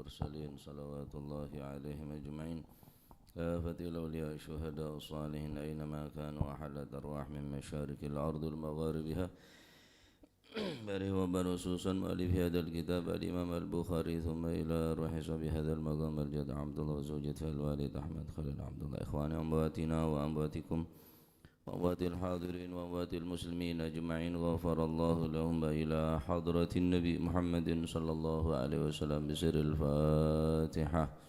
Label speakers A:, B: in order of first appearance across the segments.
A: المرسلين صلوات الله عليهم أجمعين كافة الأولياء الشهداء الصالحين أينما كانوا أحلت أرواح من مشارق الأرض المغاربها بره وبرسوسا مؤلف هذا الكتاب الإمام البخاري ثم إلى أرواح صحب هذا المقام الجد عبد الله وزوجته الوالد أحمد خليل عبد الله إخواني أمواتنا وأمواتكم وأموات الحاضرين وأموات المسلمين أجمعين غفر الله لهم إلى حضرة النبي محمد صلى الله عليه وسلم بسر الفاتحة.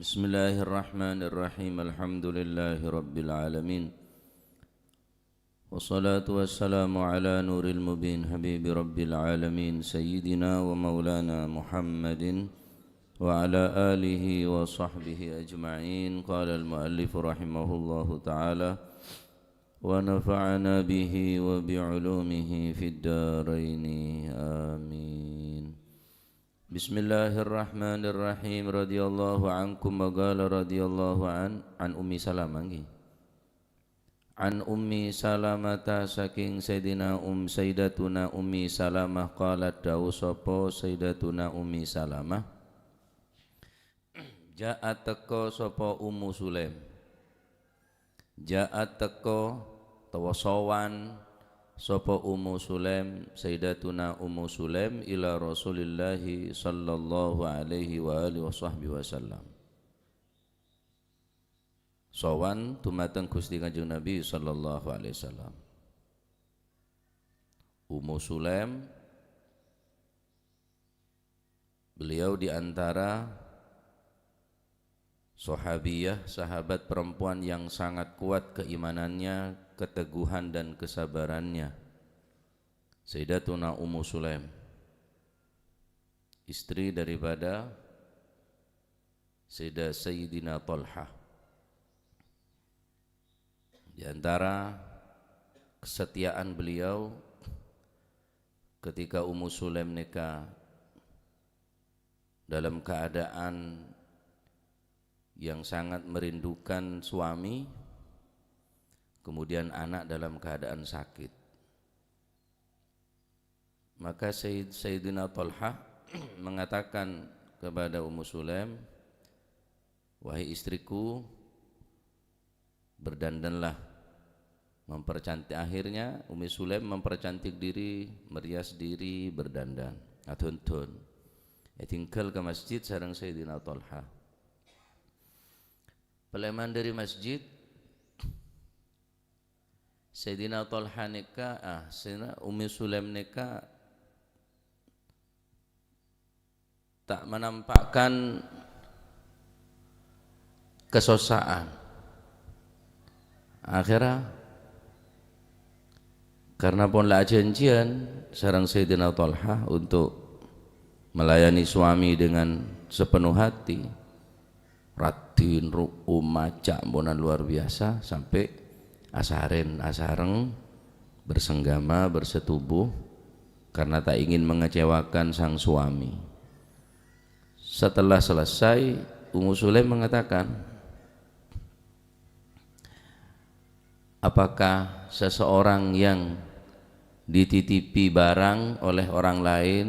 A: بسم الله الرحمن الرحيم الحمد لله رب العالمين والصلاة والسلام على نور المبين حبيب رب العالمين سيدنا ومولانا محمد وعلى آله وصحبه أجمعين. قال المؤلف رحمه الله تعالى ونفعنا به وبعلومه في الدارين آمين. Bismillahirrahmanirrahim. Radhiyallahu ankum wa qala radhiyallahu an Ummi Salamah nggih. An Ummi Salamah saking Sayyidina Sayyidatuna Ummi Salamah qalat dawu sapa Sayyidatuna Ummi Salamah Ja'at teko sapa Ummu Sulaim. Ja'at teko tawa sowan sapa Ummu Sulaim Sayyidatuna Ummu Sulaim ila Rasulillahi sallallahu alaihi wa alihi wasallam. Sowan dumateng Gusti Kanjeng Nabi sallallahu alaihi wasallam. Ummu Sulaim beliau di antara sahabiyah, sahabat perempuan yang sangat kuat keimanannya, keteguhan dan kesabarannya. Sayyidatuna Ummu Sulaim, istri daripada Sayyidina Talha. Di antara kesetiaan beliau ketika Ummu Sulaim nikah dalam keadaan yang sangat merindukan suami, kemudian anak dalam keadaan sakit, maka Sayyidina Talha mengatakan kepada Ummu Sulaim, wahai istriku, berdandanlah, mempercantik. Akhirnya Ummu Sulaim mempercantik diri, merias diri, berdandan atun-tun, tinggal ke masjid sareng Sayyidina Talha. Peleman dari masjid, Sayyidina Talha nikah, Sayyidina Ummu Sulaim nikah, tak menampakkan kesosaan. Akhirnya karena pun lah janjian sareng Sayyidina Talha untuk melayani suami dengan sepenuh hati, ratin macak bonan luar biasa, sampai asareng bersenggama, bersetubuh karena tak ingin mengecewakan sang suami. Setelah selesai, Ummu Sulaim mengatakan, apakah seseorang yang dititipi barang oleh orang lain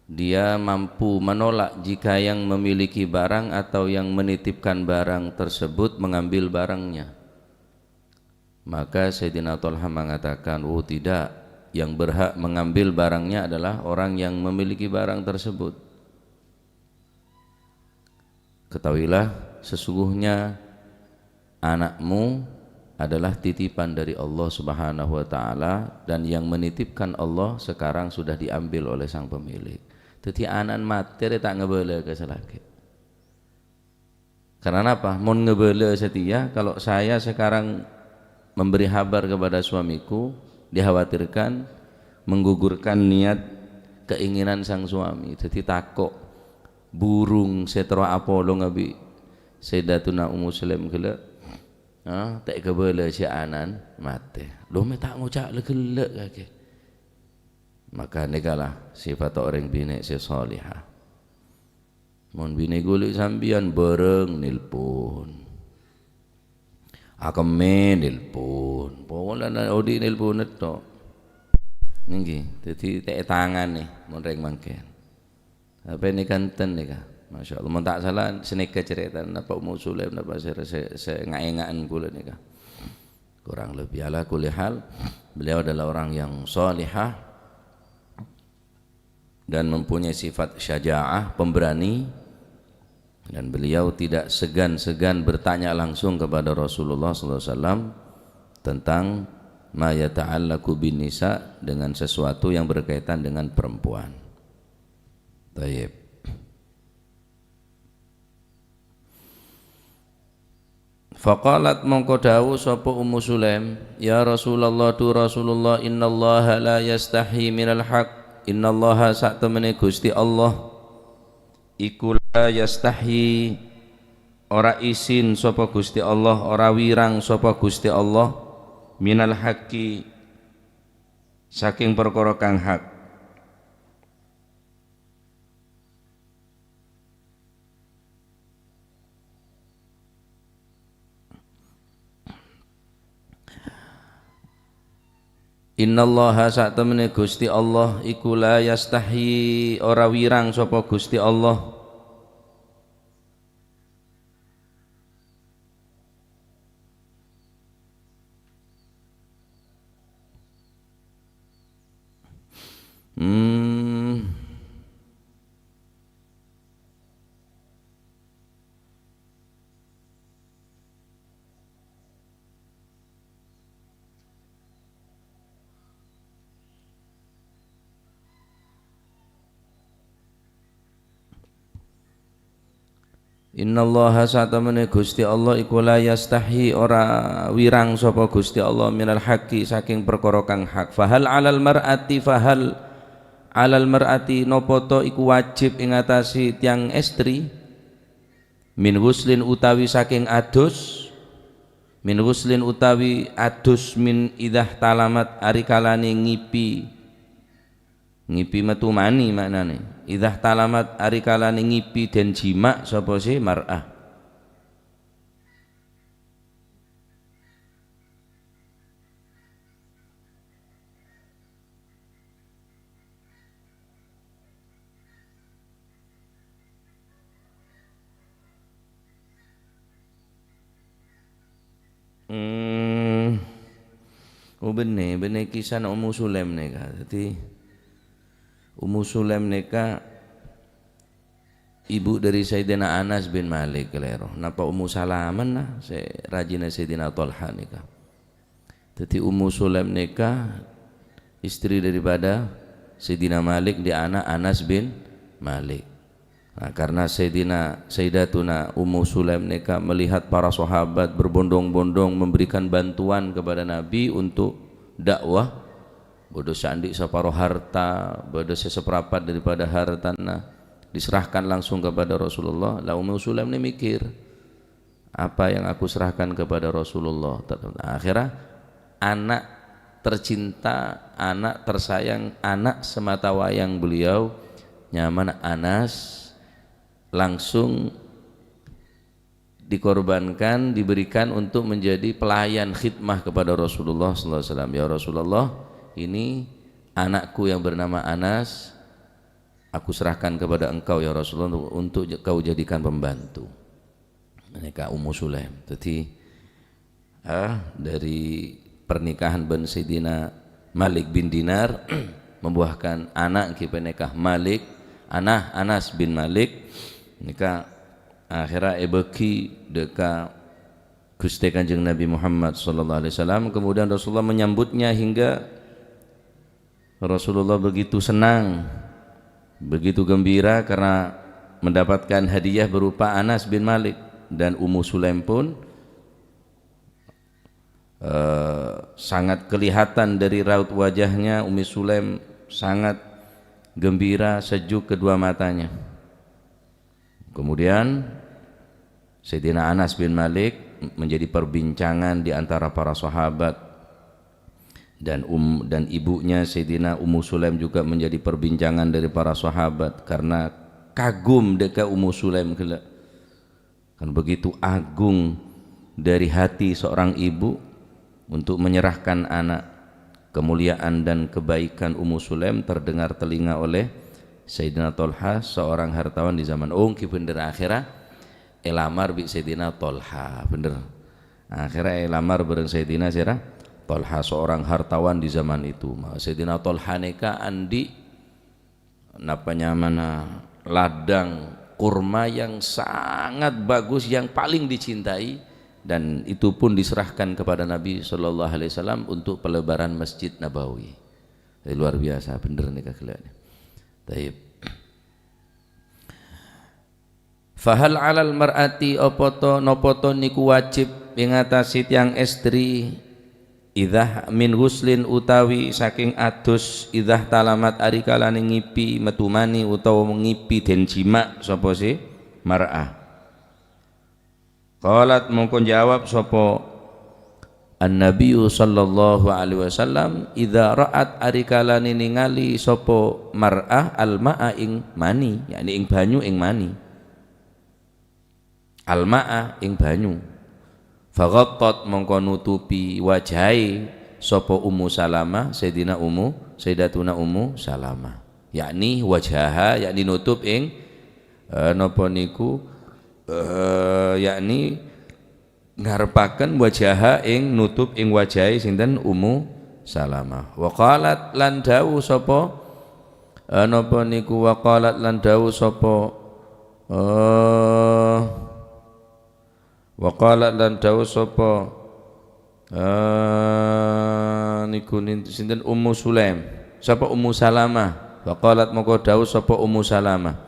A: dia mampu menolak jika yang memiliki barang atau yang menitipkan barang tersebut mengambil barangnya? Maka Sayyidina Talha mengatakan, oh tidak, yang berhak mengambil barangnya adalah orang yang memiliki barang tersebut. Ketahuilah, sesungguhnya anakmu adalah titipan dari Allah Subhanahu wa ta'ala, dan yang menitipkan Allah sekarang sudah diambil oleh sang pemilik. Jadi anak materi tak ngebela ke selagi. Karena apa? Mau ngebela setia, kalau saya sekarang memberi kabar kepada suamiku, dikhawatirkan menggugurkan niat keinginan sang suami. Jadi takut burung setro Apollo ngabi Sayyidatuna Ummu Sulaim gila, tak kebela si anan mati. Lo me tak ngucap legelek kaki. Maka nikalah sifat orang bini si salihah. Mun bini gulik sambian bereng nilpun. Akeme nilpun. Pokoke odi nilpun tok. Nggih, dadi tek tangan nih mun reng mangken. Apa ini kanten nika. Masya Allah, mun tak salah seneka cerita napa Ummu Sulaim napa saya ngaengaan kula nika. Kurang lebih ala kulli hal beliau adalah orang yang salihah dan mempunyai sifat syaja'ah, pemberani. Dan beliau tidak segan-segan bertanya langsung kepada Rasulullah SAW tentang ma yata'allaku bin nisa, dengan sesuatu yang berkaitan dengan perempuan. Tayyib. Faqalat mongko dawuh sapa Ummu Sulaim, ya Rasulullah tu Rasulullah, innallaha la yastahi minal haq, innallaha sak temene Gusti Allah iku la yastahi, ora isin sapa Gusti Allah, ora wirang sapa Gusti Allah minal haqqi, saking perkara kang hak. Innallaha sak temene Gusti Allah iku la yastahi, ora wirang sapa Gusti Allah Innallaha satamane Gusti Allah iku la yastahi, ora wirang sapa Gusti Allah minal haqqi, saking perkara kang hak. Fahal alal mar'ati, fahal alal mar'ati napa to iku wajib ing atasi tiang estri, min ghuslin utawi saking adus, min ghuslin utawi adus, min idah talamat ari kalane ngipi, ngipi metu mani maknane. Idah talamat ari kalane ngipi den jima sapa si mar'ah. Oh bener kisah Ummu Sulaim nika. Dadi Ummu Sulaim nika ibu dari Sayyidina Anas bin Malik kelero. Napa Ummu Salaman nah rajina Sayyidina Thalha nika. Dadi Ummu Sulaim nika istri daripada Sayyidina Malik, di anak Anas bin Malik. Nah, karena Sayyidatuna Ummu Sulaim nika melihat para sahabat berbondong-bondong memberikan bantuan kepada Nabi untuk dakwah, bodoh sandik separuh harta, bodoh seseprapat daripada hartana diserahkan langsung kepada Rasulullah. Lah Ummu Sulaim ini mikir, apa yang aku serahkan kepada Rasulullah? Akhirnya anak tercinta, anak tersayang, anak semata wayang beliau nyaman Anas langsung dikorbankan, diberikan untuk menjadi pelayan khidmah kepada Rasulullah SAW. Ya Rasulullah, ini anakku yang bernama Anas, aku serahkan kepada engkau ya Rasulullah untuk kau jadikan pembantu. Ini Kak Ummu Sulaim. Jadi dari pernikahan bin Sayyidina Malik bin Dinar membuahkan anak kita nikah Malik, Anas bin Malik nikah akhirnya ebeki deka Gusti Kanjeng Nabi Muhammad sallallahu alaihi wasallam. Kemudian Rasulullah menyambutnya hingga Rasulullah begitu senang, begitu gembira karena mendapatkan hadiah berupa Anas bin Malik. Dan Ummu Sulaim pun sangat kelihatan dari raut wajahnya, Ummu Sulaim sangat gembira, sejuk kedua matanya. Kemudian Sayyidina Anas bin Malik menjadi perbincangan di antara para sahabat, dan ibunya Sayyidina Ummu Sulaim juga menjadi perbincangan dari para sahabat karena kagum deka Ummu Sulaim kelak. Kan begitu agung dari hati seorang ibu untuk menyerahkan anak. Kemuliaan dan kebaikan Ummu Sulaim terdengar telinga oleh Sayyidina Tolha, seorang hartawan di zaman ki bener akhirah elamar bi Sayyidina Tolha, bener akhirnya elamar bareng Sayyidina Tolha, seorang hartawan di zaman itu. Sayyidina Tolha neka andi napanya mana ladang kurma yang sangat bagus, yang paling dicintai, dan itu pun diserahkan kepada Nabi Shallallahu Alaihi Wasallam untuk pelebaran Masjid Nabawi. Luar biasa, bener nih kalian. Taib. Fahal alal mar'ati opoto nopoto niku wajib ingatasi tiang estri idah min guslin utawi saking adus idah talamat arikalane ngipi metumani utawa ngipi den jima sapa si mar'ah. Qalat mongkon jawab sapa An-Nabi sallallahu alaihi wasallam idza ra'at arikalane ningali sapa mar'ah al-ma'a ing mani, yakni ing banyu ing mani. Al-ma'a ing banyu. Faghattat mongko nutupi wajahe sapa Ummu Salamah, Sayyidatuna Ummu Salamah. Yakni wajaha, yakni nutup ing napa niku yakni ngarepaken wajaha ing nutup ing wajahe sinten Ummu Salamah. Wa qalat lan dawuh sapa napa niku, wa qalat lan dawuh sapa wa qalat lan dawuh sapa niku sinten Ummu Sulaim, sapa Ummu Salamah. Wa qalat moko dawuh sapa Ummu Salamah,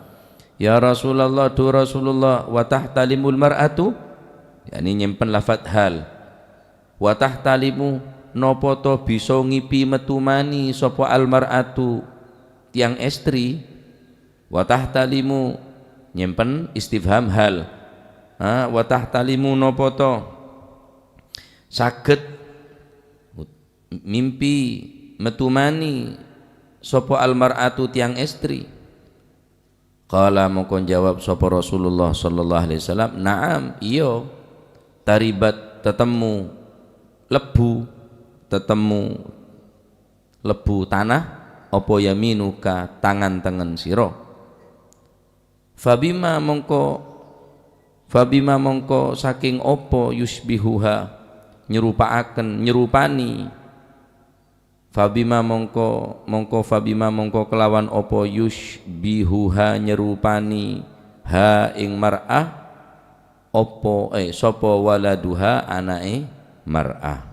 A: ya Rasulullah, tu Rasulullah, wa tahtalimul mar'atu, yakni nyimpen lafat hal, wa tahtalimu nopo to bisa ngipi metumani sapa al mar'atu tiang estri, wa tahtalimu nyimpen istifham hal, wa tahtalimu nopo to saged mimpi metumani sapa al mar'atu tiang estri. Qala mongkon jawab sapa Rasulullah sallallahu alaihi wasallam, na'am, iya, taribat tetemu lebu tanah apa yaminuka tangan tengen sira. Fabima mongko saking apa yusbihuha nyerupani Fabima mongko kelawan opo yushbihuha nyerupani ha ing mar'ah opo sopo waladuha anake mar'ah.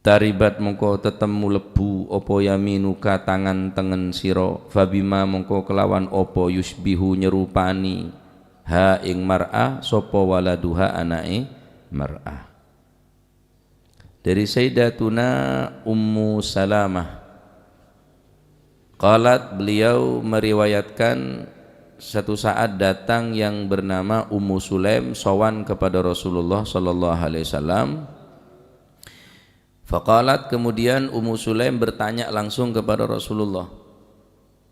A: Taribat mongko tetemu lebu opo yaminuka tangan tengen siro. Fabima mongko kelawan opo yushbihu nyerupani ha ing mar'ah sopo waladuha anake mar'ah. Dari Sayyidatuna Ummu Salamah, qalat, beliau meriwayatkan satu saat datang yang bernama Ummu Sulaim sowan kepada Rasulullah sallallahu alaihi wasallam. Faqalat, kemudian Ummu Sulaim bertanya langsung kepada Rasulullah,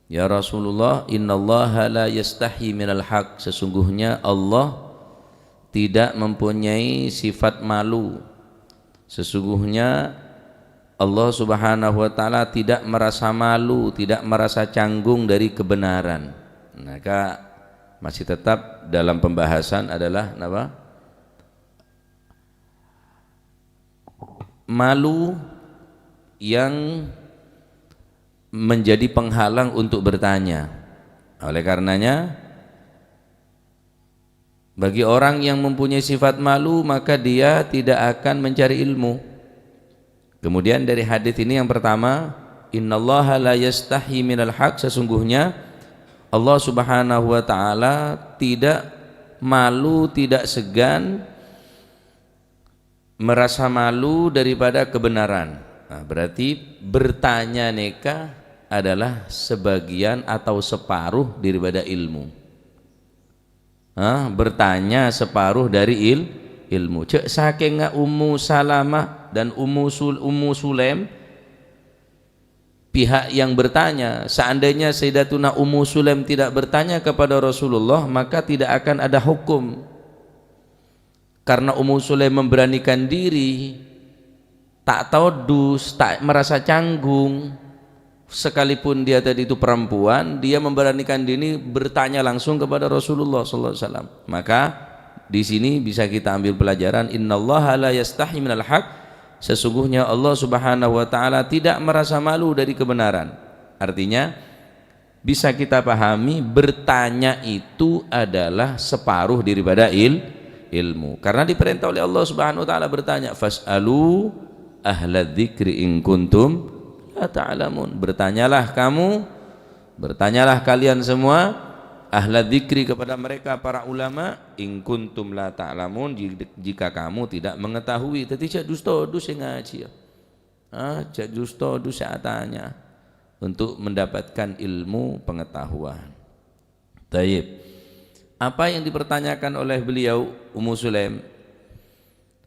A: ya Rasulullah, innallaha la yastahi minal haq, sesungguhnya Allah tidak mempunyai sifat malu. Sesungguhnya Allah subhanahu wa ta'ala tidak merasa malu, tidak merasa canggung dari kebenaran. Maka masih tetap dalam pembahasan adalah apa? Malu yang menjadi penghalang untuk bertanya. Oleh karenanya bagi orang yang mempunyai sifat malu maka dia tidak akan mencari ilmu. Kemudian dari hadis ini yang pertama, innallaha la yastahi minal haq, sesungguhnya Allah subhanahu wa ta'ala tidak malu, tidak segan merasa malu daripada kebenaran. Nah, berarti bertanya neka adalah sebagian atau separuh daripada ilmu. Bertanya separuh dari ilmu. Cek saking Ummu Salamah dan Ummu Sulaim pihak yang bertanya. Seandainya Sayyidatuna Ummu Sulaim tidak bertanya kepada Rasulullah, maka tidak akan ada hukum. Karena Ummu Sulaim memberanikan diri, tak todus, tak merasa canggung, sekalipun dia tadi itu perempuan, dia memberanikan diri bertanya langsung kepada Rasulullah SAW. Maka di sini bisa kita ambil pelajaran, innallaha la yastahi minal haq, sesungguhnya Allah Subhanahu wa taala tidak merasa malu dari kebenaran. Artinya bisa kita pahami bertanya itu adalah separuh daripada ilmu. Karena diperintah oleh Allah Subhanahu wa taala bertanya, fas'alu ahla dzikri in kuntum la ta'lamun. Bertanyalah kamu, bertanyalah kalian semua ahla dzikri kepada mereka para ulama, in kuntum la ta'lamun, jika kamu tidak mengetahui. Tadi cak dusta dus ngaji ya. Cak dusta dus tanya untuk mendapatkan ilmu pengetahuan. Taib. Apa yang dipertanyakan oleh beliau Ummu Sulaim?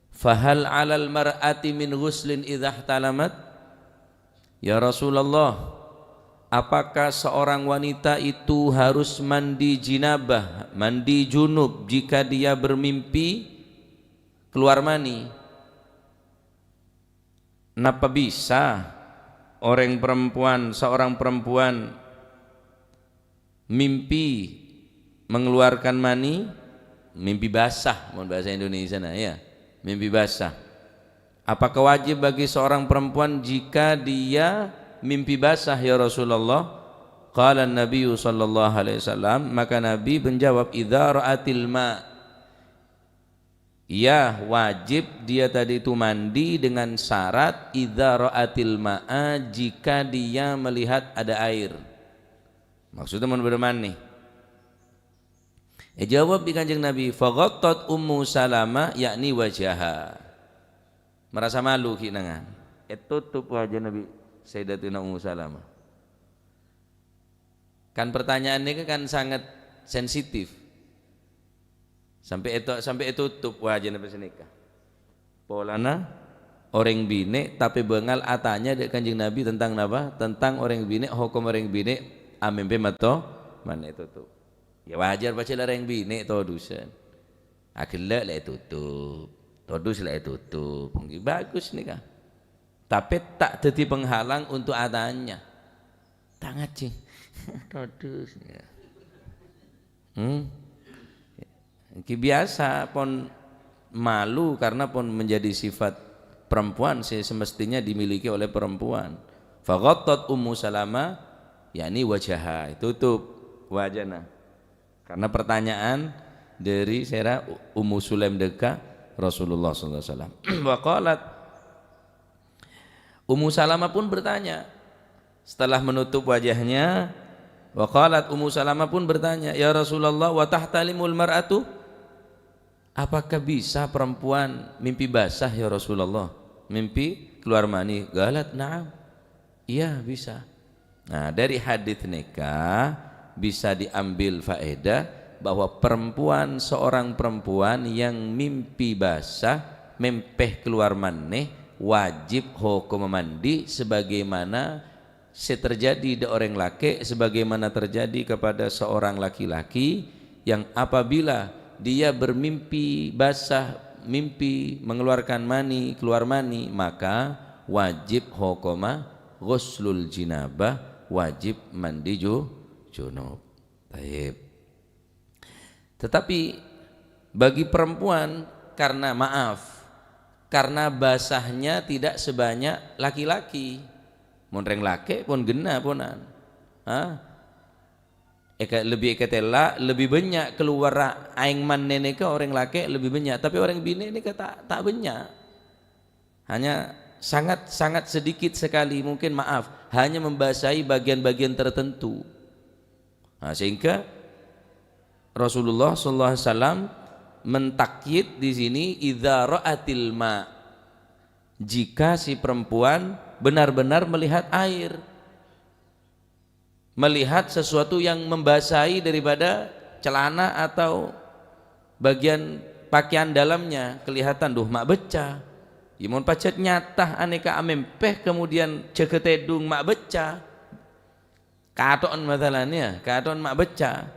A: Fahal 'alal mar'ati min ghuslin idza ihtalamat? Ya Rasulullah, apakah seorang wanita itu harus mandi jinabah, mandi junub jika dia bermimpi keluar mani? Kenapa bisa seorang perempuan mimpi mengeluarkan mani, mimpi basah, mohon bahasa Indonesia ya, mimpi basah. Apakah wajib bagi seorang perempuan jika dia mimpi basah ya Rasulullah? Qala Nabi sallallahu alaihi wasallam, maka Nabi menjawab, idza ra'atil ma, ya wajib dia tadi itu mandi dengan syarat idza ra'atil ma'a, jika dia melihat ada air. Maksudnya mau bermani. Jawab di Kanjeng Nabi, faghattat Ummu Salamah yakni wajaha. Merasa malu kinangan. Tutup wajah Nabi Sayyidatuna Ummu Salamah. Kan pertanyaannya kan sangat sensitif. Sampai tutup wajah Nabi senika. Polana orang bine tapi bengal atanya dek Kanjeng Nabi tentang apa? Tentang orang bine, hukum orang bine amempe mato mana tutup. Ya wajar baca orang bine todusan. Akhirnya lah tutup. Todus lah tutup. Bagus nih kan. Tapi tak jadi penghalang untuk adanya. Tangan cing. Todus. Biasa pun malu karena pun menjadi sifat perempuan semestinya dimiliki oleh perempuan. Faghattat Ummu Salamah yakni wajaha, tutup wajahnya. Karena pertanyaan dari Sayyidah Ummu Sulaim deka Rasulullah sallallahu alaihi wasallam. Wa qalat, Ummu Salamah pun bertanya setelah menutup wajahnya. Wa qalat, Ummu Salamah pun bertanya, ya Rasulullah, wa tahtalimul mar'atu, apakah bisa perempuan mimpi basah ya Rasulullah, mimpi keluar mani? Galat, na'am, iya bisa. Nah dari hadits nikah bisa diambil faedah bahwa seorang perempuan yang mimpi basah, mempeh keluar maneh, wajib hukum mandi sebagaimana terjadi di orang laki, sebagaimana terjadi kepada seorang laki-laki yang apabila dia bermimpi basah, mimpi mengeluarkan mani, keluar mani, maka wajib hukuma ghuslul jinabah, wajib mandi junub. Baik. Tetapi bagi perempuan karena basahnya tidak sebanyak laki-laki, monreng laki pun gena punan, lebih ketela lebih banyak keluar aing man nenek orang laki lebih banyak, tapi orang bini ini tak banyak, hanya sangat sedikit sekali, mungkin hanya membasahi bagian-bagian tertentu. Nah, sehingga Rasulullah SAW mentakyid di sini idza ra'atil ma, jika si perempuan benar-benar melihat air, melihat sesuatu yang membasahi daripada celana atau bagian pakaian dalamnya, kelihatan mak becah,
B: Imun pacet nyatah aneka amempeh kemudian ceketedung mak beca. Katon masalahnya, katon mak beca.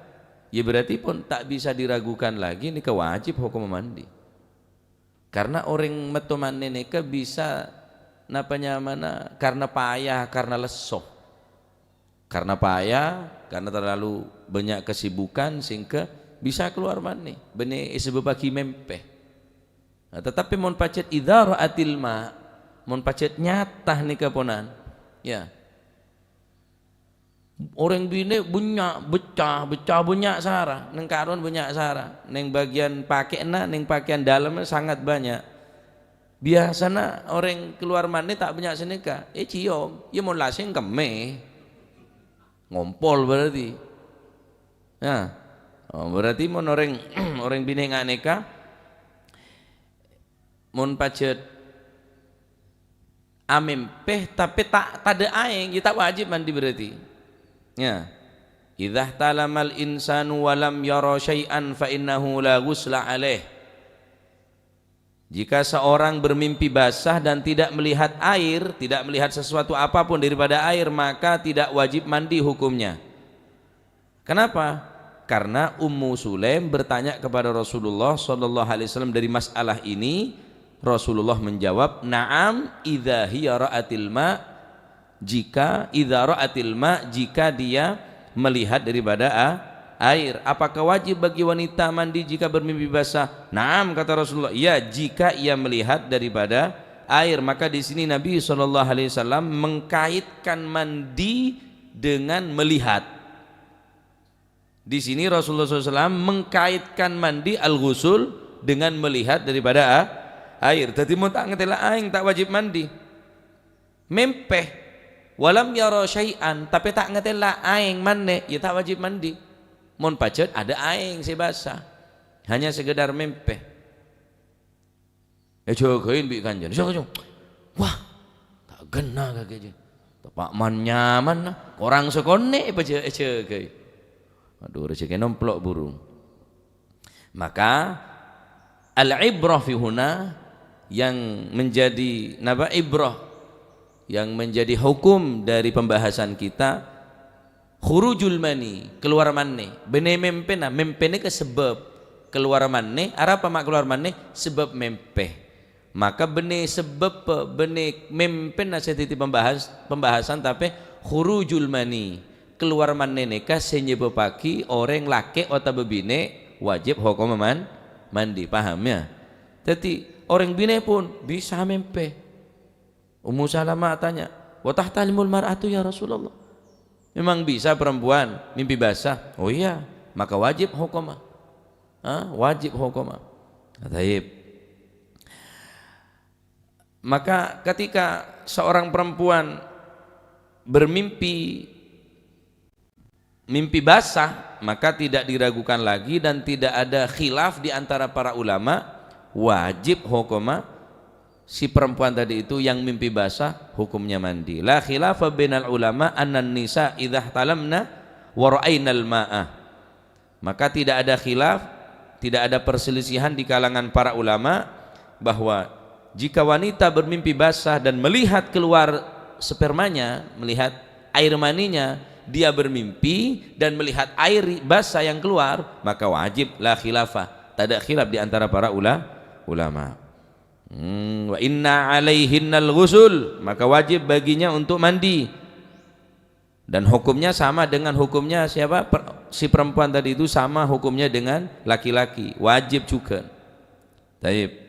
B: Ya berarti pun tak bisa diragukan lagi nika wajib hukum mandi. Karena orang metu mandi nika bisa napanya mana karena payah, karena lesoh. Karena payah, karena terlalu banyak kesibukan sehingga bisa keluar mandi. Bene sebabaki mempeh. Nah, tetapi mon pacet idza ra'atil ma, mon pacet nyatah nika ponan. Ya. Orang bine bunyak becah bunyak sarah, neng karon bunyak sarah, neng bagian pakaian, neng pakaian dalamnya sangat banyak. Biasanya orang keluar mandi tak banyak senika, cium, ya mau lasing keme, ngompol berarti. Nah, berarti mon orang orang bine nganeka, mon pacet amempeh tapi tak ada aing, kita wajib mandi berarti. Ya. Idza talamal insanu wa lam yara syai'an fa innahu la ghusla alaih. Jika seorang bermimpi basah dan tidak melihat air, tidak melihat sesuatu apapun daripada air, maka tidak wajib mandi hukumnya. Kenapa? Karena Ummu Sulaim bertanya kepada Rasulullah sallallahu alaihi wasallam dari masalah ini. Rasulullah menjawab, "Na'am idza hiya ra'atil ma'." Jika idza ra'atil ma, jika dia melihat daripada air. Apakah wajib bagi wanita mandi jika bermimpi basah? Naam, kata Rasulullah. Ya, jika ia melihat daripada air. Maka di sini Nabi SAW mengkaitkan mandi dengan melihat. Di sini Rasulullah SAW mengkaitkan mandi al-ghusul dengan melihat daripada air. Jadi mau tak ngetela aing tak wajib mandi. Mempeh walam yara syai'an, tapi tak ngetela aing manne, ya tak wajib mandi. Mon pacet ada aing si basah, hanya sekedar mempeh. Jagain bi kanjen, wah tak gena kagak. Tepak man nyaman, orang sekone baca jagain. Aduh rezeki nomplok burung. Maka al-ibrah fi huna, yang menjadi naba ibrah, yang menjadi hukum dari pembahasan kita, khurujul mani, keluar mani. Bene mempena, mempene ke sebab keluar mani. Apa mak keluar mani? Sebab mempeh. Maka bene sebab bene mempena setiti pembahasan tapi khurujul mani, keluar mani neka senyebabaki orang laki atau bebine wajib hukum mandi. Paham ya? Jadi orang bine pun bisa mempeh. Ummu Salamah tanya, wa tahtalimul mar'atu ya Rasulullah? Memang bisa perempuan mimpi basah? Oh iya, maka wajib hukumah. Wajib hukumah. Taib. Maka ketika seorang perempuan bermimpi basah, maka tidak diragukan lagi dan tidak ada khilaf di antara para ulama, wajib hukumah si perempuan tadi itu yang mimpi basah hukumnya mandi. La khilafa bainal ulama annan nisa idza talamna wa ra'ainal ma'ah. Maka tidak ada khilaf, tidak ada perselisihan di kalangan para ulama bahwa jika wanita bermimpi basah dan melihat keluar spermanya, melihat air maninya, dia bermimpi dan melihat air basah yang keluar, maka wajib, la khilafah, tak ada khilaf di antara para ulama. Wa inna alaihinnal ghusul, maka wajib baginya untuk mandi, dan hukumnya sama dengan hukumnya siapa? Si perempuan tadi itu sama hukumnya dengan laki-laki, wajib juga. Taib.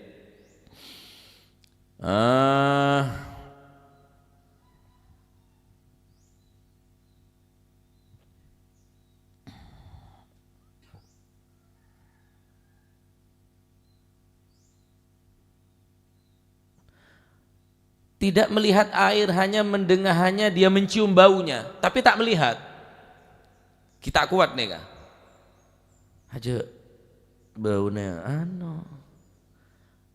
B: Tidak melihat air, hanya mendengar, hanya dia mencium baunya, tapi tak melihat. Kita kuat nih kah? Aja baunya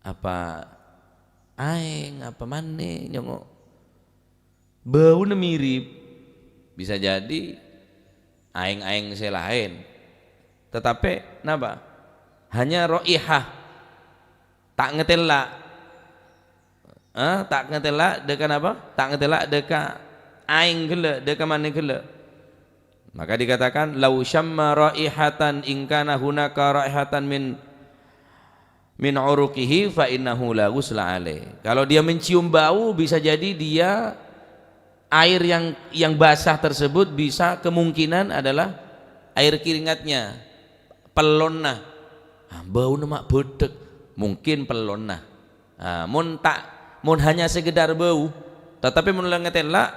B: apa aing apa maneh nyongok baunya mirip, bisa jadi aing-aing saya lain, tetapi napa hanya roihah tak ngetela tak ngetelak dekan apa? Tak ngetelak deka aing gele, deka mane gele. Maka dikatakan lau syamma raihatan in kana hunaka raihatan min uruqihi fa innahu la ghusla alaih. Kalau dia mencium bau bisa jadi dia air yang basah tersebut bisa kemungkinan adalah air keringatnya. Pelonna. Bau nama bedek, mungkin pelonna. Mun hanya sekedar bau, tetapi mun ngetelak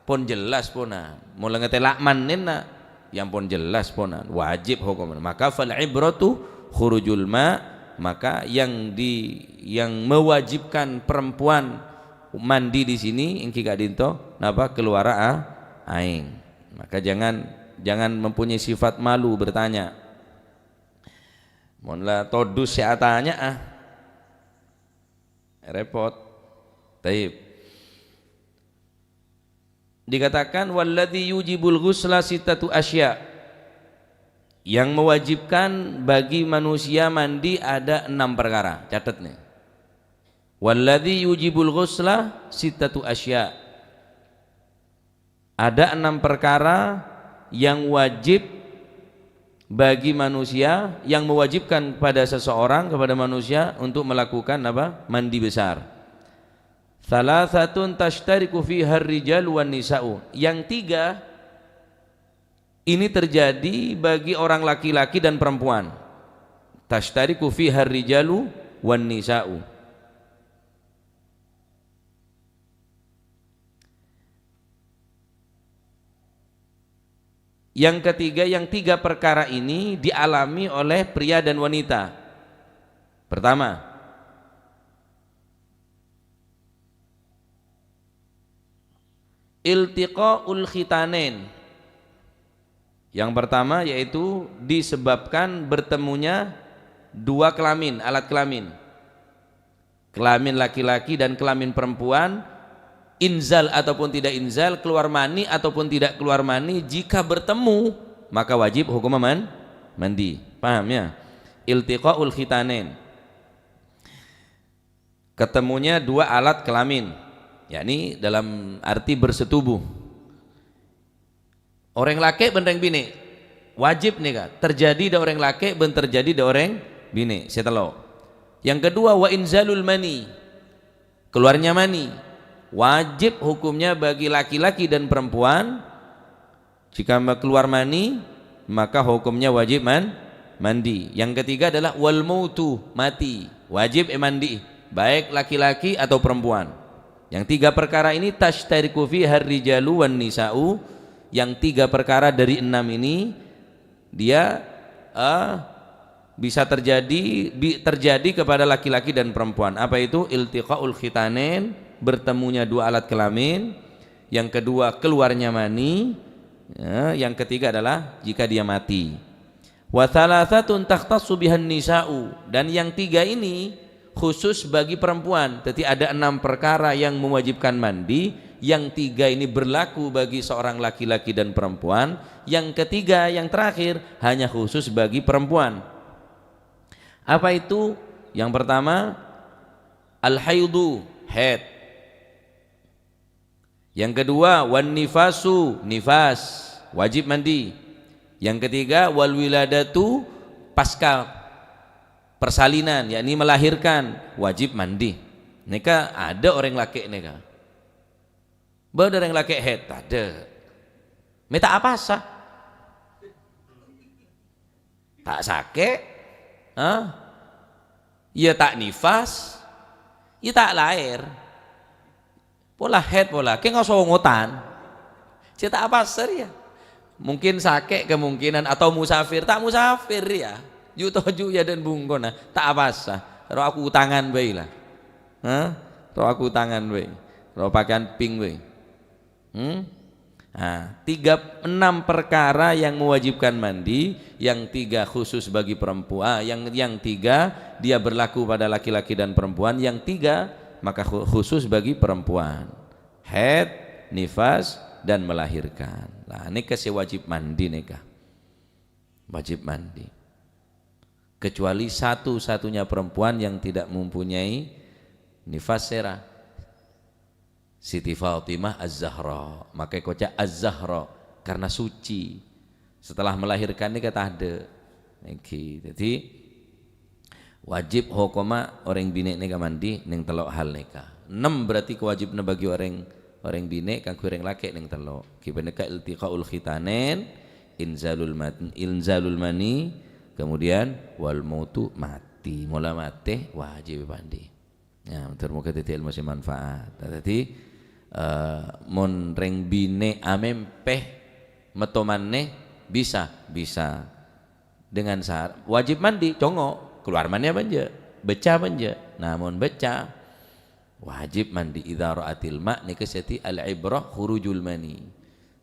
B: pun jelas ponan. Mun ngetelak manenna yang pun jelas ponan wajib hukum. Maka fal ibratu khurujul ma, maka yang mewajibkan perempuan mandi di sini ingki gak dinto napa keluar aing. Maka jangan mempunyai sifat malu bertanya. Mun la todus saya tanya repot. Taib. Dikatakan walladzi yujibul ghusla sittatu asya. Yang mewajibkan bagi manusia mandi ada 6 perkara. Catat nih. Walladzi yujibul ghusla sittatu asya. Ada 6 perkara yang wajib bagi manusia, yang mewajibkan pada seseorang, kepada manusia untuk melakukan apa? Mandi besar. Salasatun tashtariku fiha ar-rijal wan nisa'u. Yang 3 ini terjadi bagi orang laki-laki dan perempuan. Tashtariku fiha ar-rijalu wan nisa'u. Yang ketiga, yang 3 perkara ini dialami oleh pria dan wanita. Pertama, iltiqaul khitanin. Yang pertama yaitu disebabkan bertemunya 2 kelamin, alat kelamin. Kelamin laki-laki dan kelamin perempuan. Inzal ataupun tidak inzal, keluar mani ataupun tidak keluar mani, jika bertemu maka wajib hukum mandi. Paham ya? Iltiqaul khitanin, ketemunya 2 alat kelamin, yakni dalam arti bersetubuh. Orang laki benteng bini wajib nikah, terjadi da orang laki ben terjadi da orang bini setelo. Yang kedua wa inzalul mani, keluarnya mani. Wajib hukumnya bagi laki-laki dan perempuan. Jika keluar mani maka hukumnya wajib mandi. Yang ketiga adalah wal mautu, mati, wajib mandi, baik laki-laki atau perempuan. Yang 3 perkara ini tashtariku fiha ar-rijalu wan nisa'u. Yang 3 perkara dari 6 ini dia bisa terjadi kepada laki-laki dan perempuan. Apa itu? Iltiqaul khitanin, bertemunya 2 alat kelamin. Yang kedua keluarnya mani. Yang ketiga adalah jika dia mati. Wa thalathatun takhtassu bihan nisa'u. Dan yang 3 ini khusus bagi perempuan. Jadi ada 6 perkara yang mewajibkan mandi. Yang 3 ini berlaku bagi seorang laki-laki dan perempuan. Yang ketiga, yang terakhir hanya khusus bagi perempuan. Apa itu? Yang pertama al-haidu, haid. Yang kedua wan nifasu, nifas, wajib mandi. Yang ketiga wal wiladatu, pasca persalinan, yakni melahirkan, wajib mandi. Neka ada orang laki neka. Ada orang laki haid, ada. Minta apa sah? Tak sakit, ya tak nifas, ya tak lahir. Pola head pola, kayak nggak songotan, cerita apa ser ya? Mungkin sakit kemungkinan atau musafir, tak musafir ya, juto ya dan bungkona, tak apa sah. Roh aku tangan bayi lah, roh aku tangan bayi, roh pakaian pink bayi. 6 perkara yang mewajibkan mandi, yang 3 khusus bagi perempuan, yang 3 dia berlaku pada laki-laki dan perempuan, yang 3 maka khusus bagi perempuan, haid, nifas, dan melahirkan. Nah, nikah wajib mandi, nikah wajib mandi, kecuali satu-satunya perempuan yang tidak mempunyai nifas sera Siti Fatimah Az-Zahra, maka kocak Az-Zahra karena suci. Setelah melahirkan ini kata ada. Jadi wajib hukuma orang bini neka mandi neng telok hal neka. 6 berarti kewajiban bagi orang bini kang kurang laki neng telok. Kibaneka iltiqaul khitanen, inzalul mani, kemudian wal mautu mati. Mula mati wajib mandi. Ya, muka titik ilmu si manfaat. Jadi mon reng bine amempeh metomane bisa dengan syarat wajib mandi congo keluar mandi beca manja namun beca wajib mandi idza ra'atil ma nikasati al ibrah khurujul mani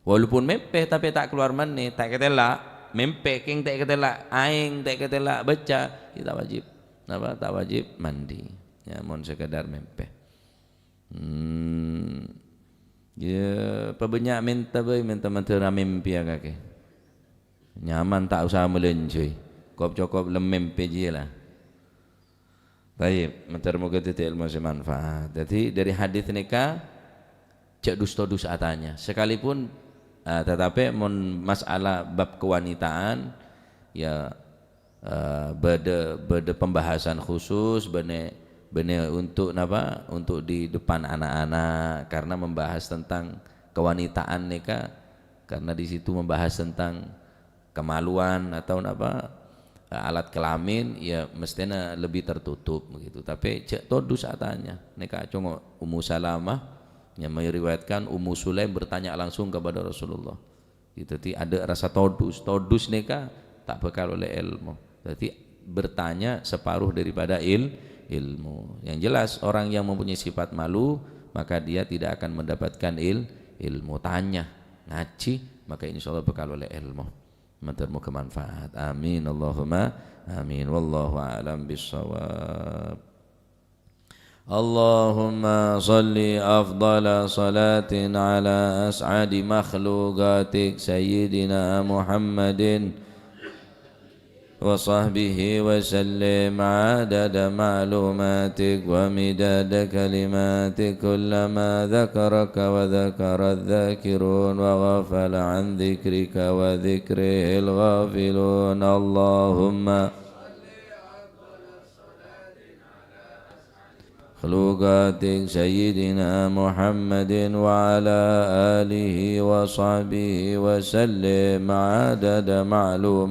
B: walaupun mempeh tapi tak keluar mani tak ketela mempeh king tak ketela aing tak ketela beca kita wajib apa tak wajib mandi ya mon sekedar mempeh ya pabanyak minta mentera mimpi agak nyaman tak usah melenjoy kop cokop lemempe je lah. Baik, mentar moga titik ilmu semanfaat. Jadi dari hadis nikah cek dus atanya sekalipun tetapi mon masalah bab kewanitaan ya beda pembahasan khusus benar untuk apa? Untuk di depan anak-anak karena membahas tentang kewanitaan nikah karena di situ membahas tentang kemaluan atau apa alat kelamin ya mestinya lebih tertutup begitu. Tapi cek todus atanya nikah cuma Ummu Salamah yang meriwayatkan Ummu Sulaim bertanya langsung kepada Rasulullah. Gitu ada rasa todus nikah tak bekal oleh ilmu. Jadi bertanya separuh daripada ilmu. Yang jelas orang yang mempunyai sifat malu maka dia tidak akan mendapatkan ilmu. Tanya ngaji maka insyaallah bekal oleh ilmu mentermu kemanfaat. Amin Allahumma amin wallahu a'lam bissawab. Allahumma salli afdala salatin ala as'adi makhluqatik sayyidina Muhammadin wa sahbihi wa sallim adada ma'lumatik wa midada kalimatik kullama dhakaraka wa dhakara dhakirun wa ghafala an dhikrika wa dhikrihil ghafilun. Allahumma khluqatik sayyidina Muhammadin wa ala alihi wa sahbihi wa sallim adada ma'lumatik